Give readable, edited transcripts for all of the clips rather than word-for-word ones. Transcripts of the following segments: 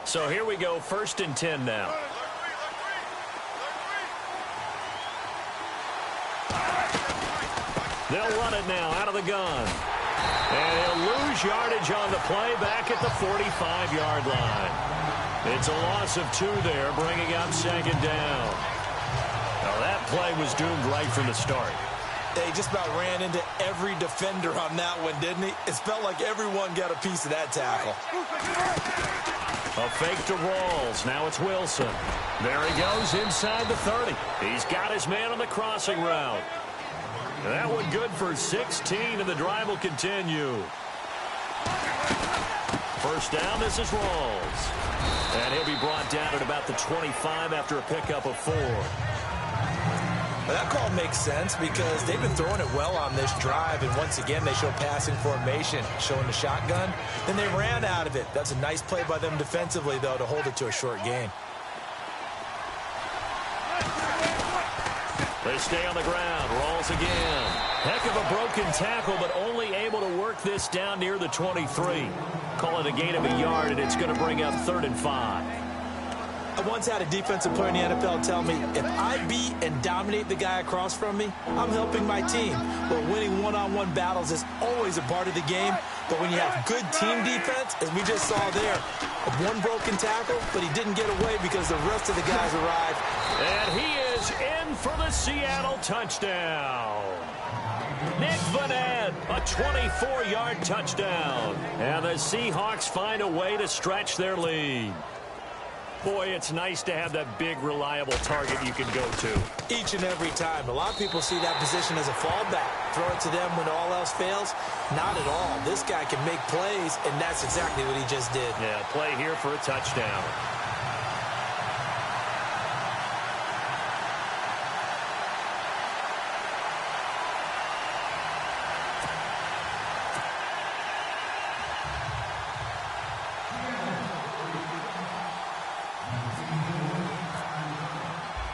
So here we go, 1st and 10 now. They'll run it now out of the gun. And he'll lose yardage on the play back at the 45-yard line. It's a loss of 2 there, bringing up 2nd down. Now that play was doomed right from the start. He just about ran into every defender on that one, didn't he? It felt like everyone got a piece of that tackle. A fake to Rawls. Now it's Wilson. There he goes inside the 30. He's got his man on the crossing route. That one good for 16, and the drive will continue. 1st down, this is Rawls. And he'll be brought down at about the 25 after a pickup of 4. Well, that call makes sense because they've been throwing it well on this drive, and once again they show passing formation, showing the shotgun. Then they ran out of it. That's a nice play by them defensively, though, to hold it to a short gain. They stay on the ground. Rawls again. Heck of a broken tackle, but only able to work this down near the 23. Call it a gain of a yard, and it's going to bring up 3rd and 5. I once had a defensive player in the NFL tell me, if I beat and dominate the guy across from me, I'm helping my team. But winning one-on-one battles is always a part of the game. But when you have good team defense, as we just saw there, one broken tackle, but he didn't get away because the rest of the guys arrived. And he is in for the Seattle touchdown. Nick Vanette, a 24-yard touchdown. And the Seahawks find a way to stretch their lead. Boy, it's nice to have that big, reliable target you can go to. Each and every time. A lot of people see that position as a fallback. Throw it to them when all else fails. Not at all. This guy can make plays, and that's exactly what he just did. Yeah, play here for a touchdown.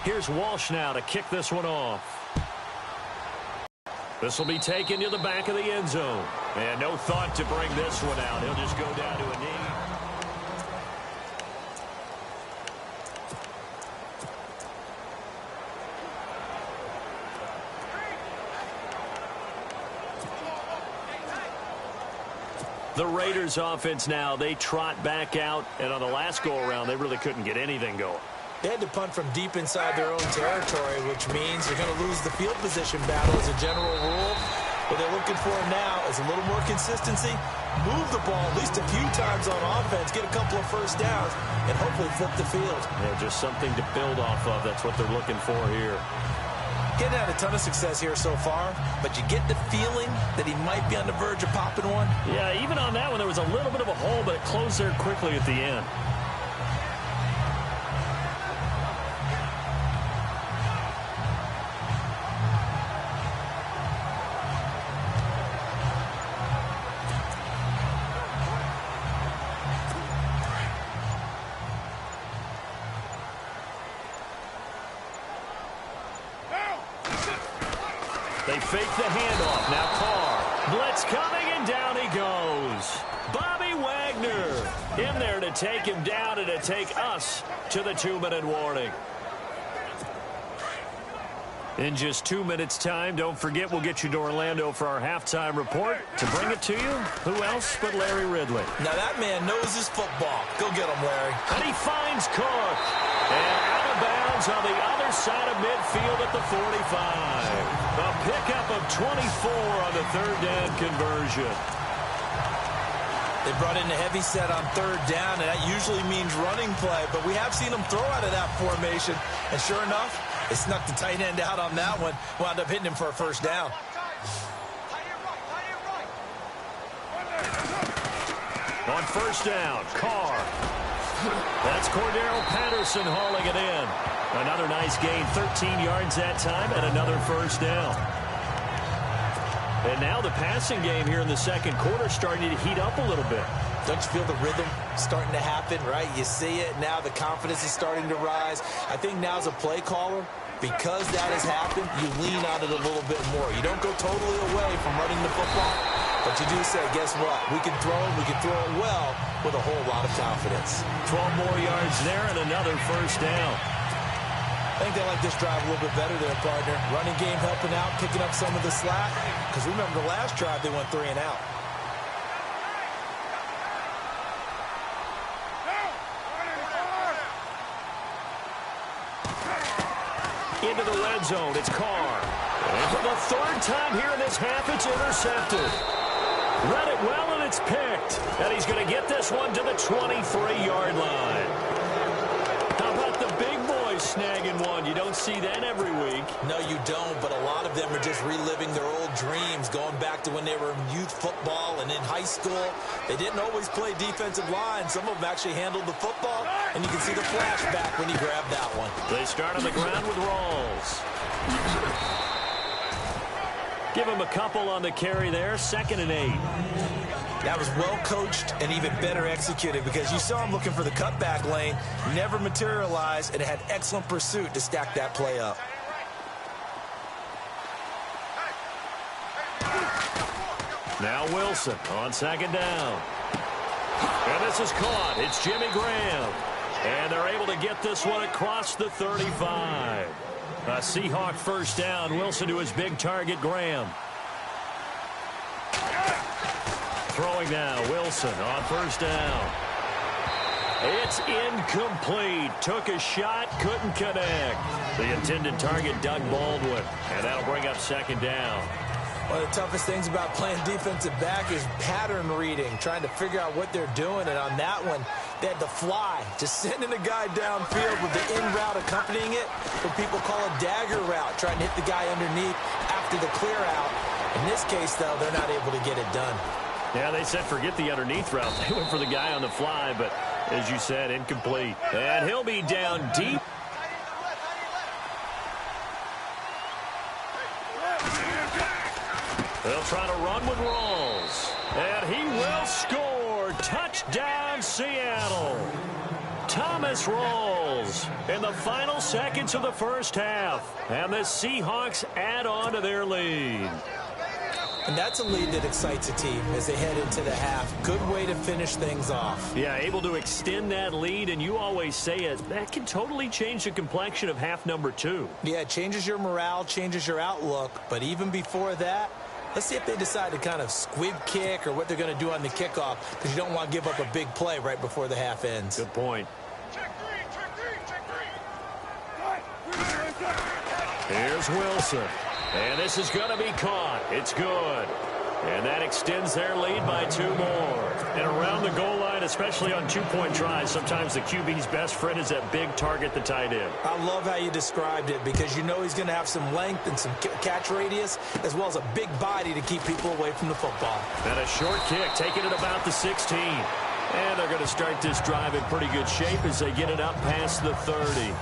Here's Walsh now to kick this one off. This will be taken to the back of the end zone. And no thought to bring this one out. He'll just go down to a knee. The Raiders offense now, they trot back out. And on the last go-around, they really couldn't get anything going. They had to punt from deep inside their own territory, which means they're going to lose the field position battle as a general rule. What they're looking for now is a little more consistency, move the ball at least a few times on offense, get a couple of 1st downs, and hopefully flip the field. Yeah, just something to build off of. That's what they're looking for here. Getting had a ton of success here so far, but you get the feeling that he might be on the verge of popping one. Yeah, even on that one, there was a little bit of a hole, but it closed there quickly at the end. They fake the handoff. Now Carr. Blitz coming, and down he goes. Bobby Wagner in there to take him down and to take us to the 2-minute warning. In just 2 minutes' time, don't forget we'll get you to Orlando for our halftime report. To bring it to you, who else but Larry Ridley? Now that man knows his football. Go get him, Larry. And he finds Cook. And out of bounds on the other side of midfield at the 45. A pickup of 24 on the 3rd down conversion. They brought in a heavy set on 3rd down, and that usually means running play. But we have seen them throw out of that formation. And sure enough, they snuck the tight end out on that one. Wound up hitting him for a 1st down. On 1st down, Carr. That's Cordero Patterson hauling it in. Another nice gain, 13 yards that time, and another 1st down. And now the passing game here in the 2nd quarter starting to heat up a little bit. Don't you feel the rhythm starting to happen, right? You see it now, the confidence is starting to rise. I think now as a play caller, Because that has happened, you lean on it a little bit more. You don't go totally away from running the football, but you do say, guess what? We can throw it well with a whole lot of confidence. 12 more yards there and another first down. I think they like this drive a little bit better there, partner. Running game helping out, picking up some of the slack. Because remember, the last drive, they went 3 and out. Into the red zone, it's Carr. And for the third time here in this half, it's intercepted. Read it well, and it's picked. And he's going to get this one to the 23-yard line. How about the big boys snagging one? You don't see that every week. No, you don't, but a lot of them are just reliving their old dreams, going back to when they were in youth football and in high school. They didn't always play defensive line. Some of them actually handled the football, and you can see the flashback when he grabbed that one. They start on the ground with Rawls. Give him a couple on the carry there, 2nd and 8. That was well coached and even better executed because you saw him looking for the cutback lane, never materialized, and had excellent pursuit to stack that play up. Now Wilson on 2nd down. And this is caught. It's Jimmy Graham. And they're able to get this one across the 35. A Seahawk first down. Wilson to his big target, Graham. Throwing now, Wilson on first down. It's incomplete. Took a shot, couldn't connect. The intended target, Doug Baldwin. And that'll bring up 2nd down. One of the toughest things about playing defensive back is pattern reading, trying to figure out what they're doing. And on that one, they had to fly, just sending a guy downfield with the in route accompanying it, what people call a dagger route, trying to hit the guy underneath after the clear out. In this case, though, they're not able to get it done. Yeah, they said forget the underneath route. They went for the guy on the fly, but as you said, incomplete. And he'll be down deep. They'll try to run with Rawls. And he will score. Touchdown, Seattle. Thomas Rawls in the final seconds of the first half. And the Seahawks add on to their lead. And that's a lead that excites a team as they head into the half. Good way to finish things off. Yeah, able to extend that lead, and you always say it, that can totally change the complexion of half number 2. Yeah, it changes your morale, changes your outlook. But even before that, let's see if they decide to kind of squib kick or what they're going to do on the kickoff, because you don't want to give up a big play right before the half ends. Good point. Here's Wilson. And this is going to be caught. It's good. And that extends their lead by 2 more. And around the goal line, especially on 2-point tries, sometimes the QB's best friend is that big target, the tight end. I love how you described it because you know he's going to have some length and some catch radius as well as a big body to keep people away from the football. And a short kick, taking it about the 16. And they're going to start this drive in pretty good shape as they get it up past the 30.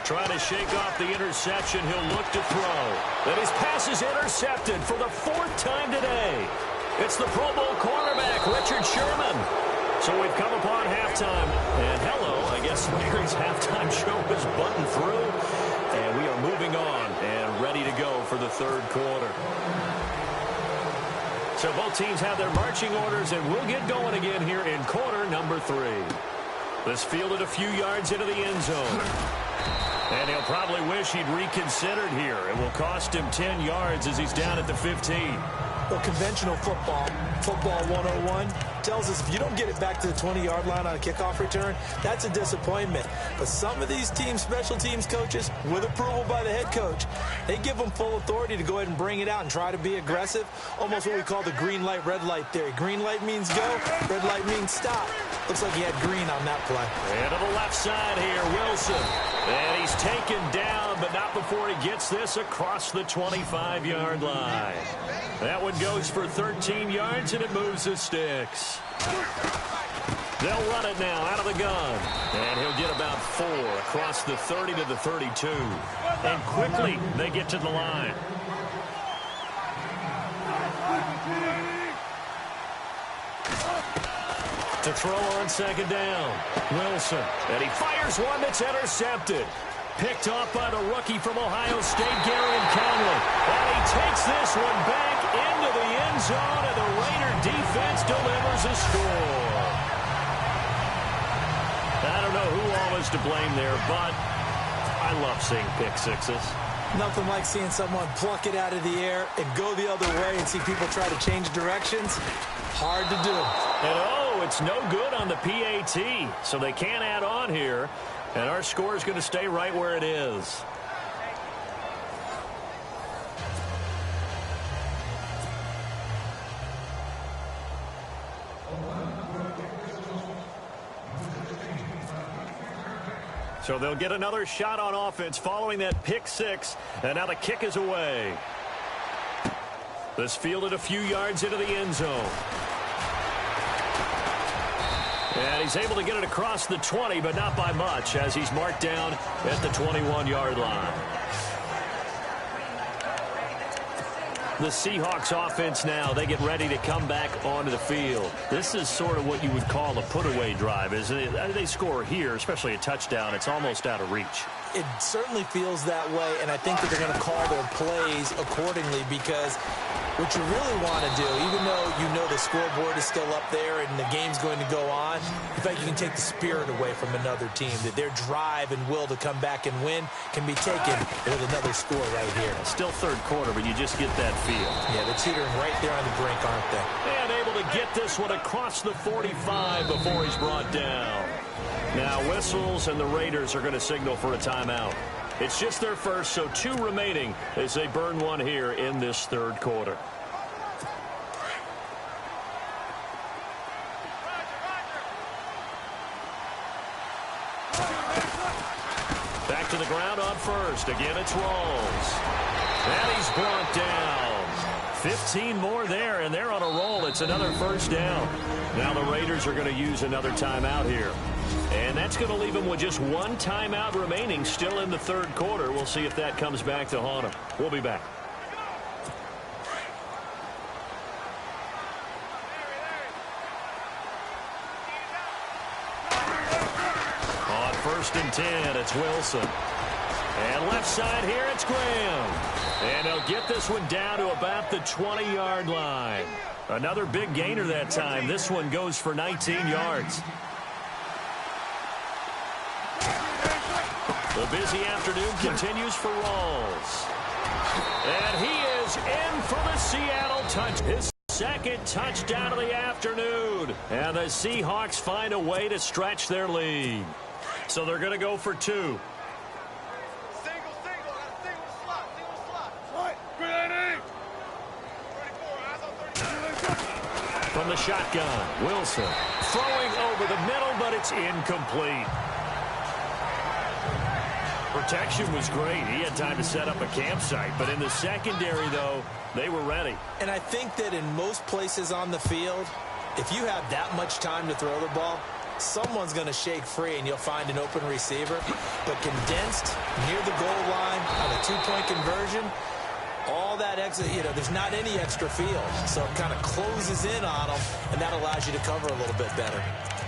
Trying to shake off the interception. He'll look to throw. Then his pass is intercepted for the 4th time today. It's the Pro Bowl cornerback, Richard Sherman. So we've come upon halftime. And hello, I guess Larry's halftime show is buttoned through. And we are moving on and ready to go for the 3rd quarter. So both teams have their marching orders, and we'll get going again here in quarter number 3. This fielded a few yards into the end zone. And he'll probably wish he'd reconsidered here. It will cost him 10 yards as he's down at the 15. Well, conventional football 101, tells us if you don't get it back to the 20-yard line on a kickoff return, that's a disappointment. But some of these teams, special teams coaches, with approval by the head coach, they give them full authority to go ahead and bring it out and try to be aggressive. Almost what we call the green light, red light theory. Green light means go, red light means stop. Looks like he had green on that play. And to the left side here, Wilson. And he's taken down, but not before he gets this across the 25-yard line. That one goes for 13 yards, and it moves the sticks. They'll run it now out of the gun. And he'll get about 4 across the 30 to the 32. And quickly they get to the line. To throw on second down. Wilson. And he fires one that's intercepted. Picked off by the rookie from Ohio State, Garyon Conley. And he takes this one back into the end zone, and the Raider defense delivers a score. I don't know who all is to blame there, but I love seeing pick sixes. Nothing like seeing someone pluck it out of the air and go the other way and see people try to change directions. Hard to do. And it's no good on the PAT, so they can't add on here. And our score is going to stay right where it is. So they'll get another shot on offense following that pick six. And now the kick is away. This fielded a few yards into the end zone. And he's able to get it across the 20, but not by much, as he's marked down at the 21-yard line. The Seahawks offense now, they get ready to come back onto the field. This is sort of what you would call a put-away drive, isn't it? They score here, especially a touchdown. It's almost out of reach. It certainly feels that way, and I think that they're going to call their plays accordingly, because what you really want to do, even though you know the scoreboard is still up there and the game's going to go on, in fact, you can take the spirit away from another team, that their drive and will to come back and win can be taken with another score right here. Still third quarter, but you just get that feel. Yeah, they're teetering right there on the brink, aren't they? And able to get this one across the 45 before he's brought down. Now whistles, and the Raiders are going to signal for a timeout. It's just their first, so 2 remaining as they burn one here in this third quarter. Back to the ground on first. Again, it's Rawls. And he's brought down. 15 more there, and they're on a roll. It's another first down. Now the Raiders are going to use another timeout here. And that's going to leave them with just 1 timeout remaining still in the third quarter. We'll see if that comes back to haunt them. We'll be back. On 1st and 10, it's Wilson. And left side here, it's Graham. And they'll get this one down to about the 20-yard line. Another big gainer that time. This one goes for 19 yards. The busy afternoon continues for Rawls. And he is in for the Seattle touch. His second touchdown of the afternoon. And the Seahawks find a way to stretch their lead. So they're going to go for 2. From the shotgun, Wilson throwing over the middle, but it's incomplete. Protection was great. He had time to set up a campsite. But in the secondary, though, they were ready. And I think that in most places on the field, if you have that much time to throw the ball, someone's going to shake free and you'll find an open receiver. But condensed near the goal line on a 2-point conversion, all that extra, there's not any extra field. So it kind of closes in on them, and that allows you to cover a little bit better.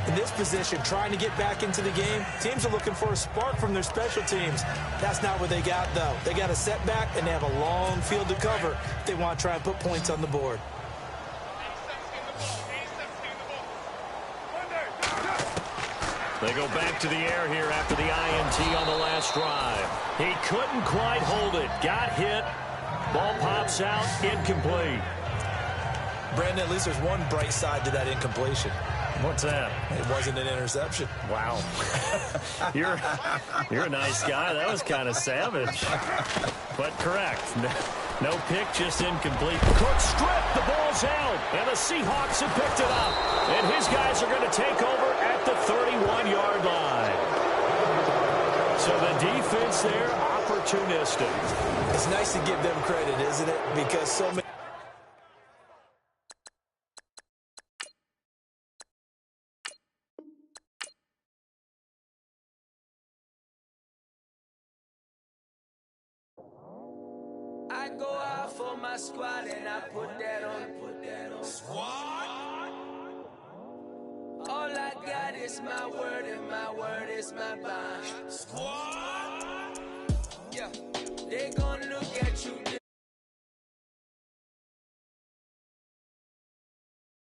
In this position, trying to get back into the game, teams are looking for a spark from their special teams. That's not what they got, though. They got a setback, and they have a long field to cover if they want to try and put points on the board. They go back to the air here after the INT on the last drive. He couldn't quite hold it. Got hit. Ball pops out. Incomplete. Brandon, at least there's one bright side to that incompletion. What's that? It wasn't an interception. Wow. You're a nice guy. That was kind of savage. But correct. No pick, just incomplete. Cook stripped. The ball's out. And the Seahawks have picked it up. And his guys are going to take over at the 31-yard line. So the defense there, opportunistic. It's nice to give them credit, isn't it? Because so many... I go out for my squad and I put that on. Squad. All I got is my word and my word is my bond. Squad. Yeah, they gon' lose.